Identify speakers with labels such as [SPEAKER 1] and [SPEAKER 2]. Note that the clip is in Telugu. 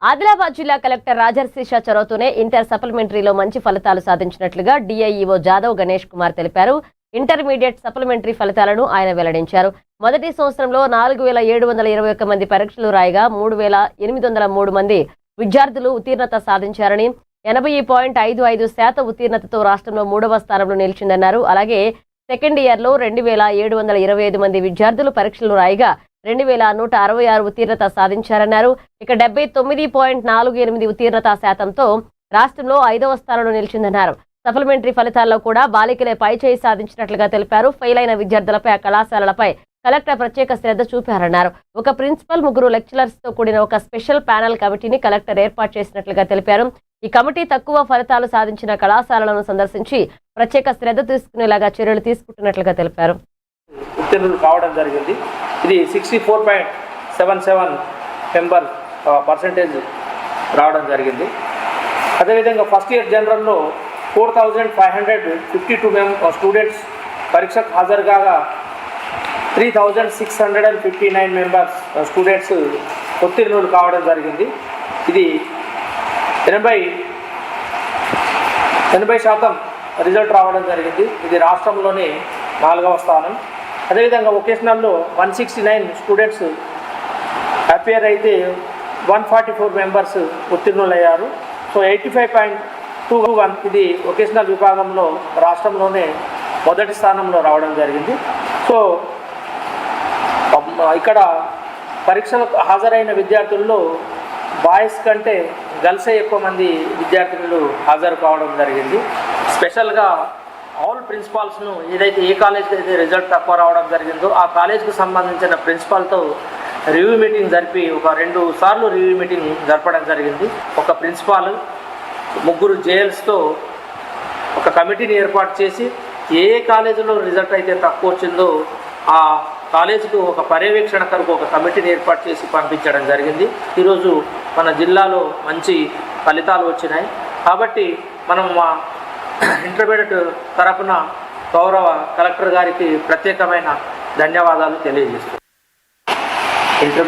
[SPEAKER 1] ఆదిలాబాద్ జిల్లా కలెక్టర్ రాజర్షి షా చొరవతోనే ఇంటర్ సప్లిమెంటరీలో మంచి ఫలితాలు సాధించినట్లుగా డిఐఈఓ జాదవ్ గణేష్ కుమార్ తెలిపారు. ఇంటర్మీడియట్ సప్లిమెంటరీ ఫలితాలను ఆయన వెల్లడించారు. మొదటి సంవత్సరంలో 4721 మంది పరీక్షలు రాయగా 3803 మంది విద్యార్థులు ఉత్తీర్ణత సాధించారని, 80.55% ఉత్తీర్ణతతో రాష్ట్రంలో 3వ స్థానంలో నిలిచిందన్నారు. అలాగే సెకండ్ ఇయర్లో 2725 మంది విద్యార్థులు పరీక్షలు రాయగా 2166 ఉత్తీర్ణత సాధించారన్నారు. ఇక 79.48 ఉత్తీర్ణత శాతంతో రాష్ట్రంలో 5వ స్థానంలో నిలిచిందన్నారు. సప్లిమెంటరీ ఫలితాల్లో కూడా బాలికలే పైచేయి సాధించినట్లుగా తెలిపారు. ఫెయిల్ అయిన విద్యార్థులపై ఆ కళాశాలలపై కలెక్టర్ ప్రత్యేక శ్రద్ధ చూపారన్నారు. ఒక ప్రిన్సిపల్, 3 లెక్చరర్స్ తో కూడిన ఒక స్పెషల్ ప్యానెల్ కమిటీని కలెక్టర్ ఏర్పాటు చేసినట్లుగా తెలిపారు. ఈ కమిటీ తక్కువ ఫలితాలు సాధించిన కళాశాలలను సందర్శించి ప్రత్యేక శ్రద్ధ తీసుకునేలాగా చర్యలు తీసుకుంటున్నట్లుగా తెలిపారు.
[SPEAKER 2] ఉత్తీర్ణులు కావడం జరిగింది. ఇది 64.77 పర్సెంటేజ్ రావడం జరిగింది. అదేవిధంగా ఫస్ట్ ఇయర్ జనరల్లో 4552 స్టూడెంట్స్ పరీక్షకు హాజరు కాగా 3659 మెంబర్స్ స్టూడెంట్స్ ఉత్తీర్ణులు కావడం జరిగింది. ఇది 80% రిజల్ట్ రావడం జరిగింది. ఇది రాష్ట్రంలోనే 4వ స్థానం. అదేవిధంగా వొకేషనల్లో 169 స్టూడెంట్స్ అపేర్ అయితే 144 మెంబర్స్ ఉత్తీర్ణులయ్యారు. సో 85.21 ఇది వొకేషనల్ విభాగంలో రాష్ట్రంలోనే మొదటి స్థానంలో రావడం జరిగింది. సో ఇక్కడ పరీక్షలకు హాజరైన విద్యార్థుల్లో బాయ్స్ కంటే గర్ల్సే ఎక్కువ మంది విద్యార్థులు హాజరు కావడం జరిగింది. స్పెషల్గా ఆల్ ప్రిన్సిపాల్స్ను ఏదైతే ఏ కాలేజ్కి అయితే రిజల్ట్ తక్కువ రావడం జరిగిందో ఆ కాలేజ్కి సంబంధించిన ప్రిన్సిపాల్తో రివ్యూ మీటింగ్ జరిపి ఒక 2 సార్లు రివ్యూ మీటింగ్ జరపడం జరిగింది. ఒక ప్రిన్సిపాల్ 3 జేఎల్స్తో ఒక కమిటీని ఏర్పాటు చేసి ఏ కాలేజీలో రిజల్ట్ అయితే తక్కువ వచ్చిందో ఆ కాలేజీకు ఒక పర్యవేక్షణ కొరకు ఒక కమిటీని ఏర్పాటు చేసి పంపించడం జరిగింది. ఈరోజు మన జిల్లాలో మంచి ఫలితాలు వచ్చినాయి. కాబట్టి మనం మా ఇంటర్మీడియట్ తరపున గౌరవ కలెక్టర్ గారికి ప్రత్యేకమైన ధన్యవాదాలు తెలియజేస్తున్నాం.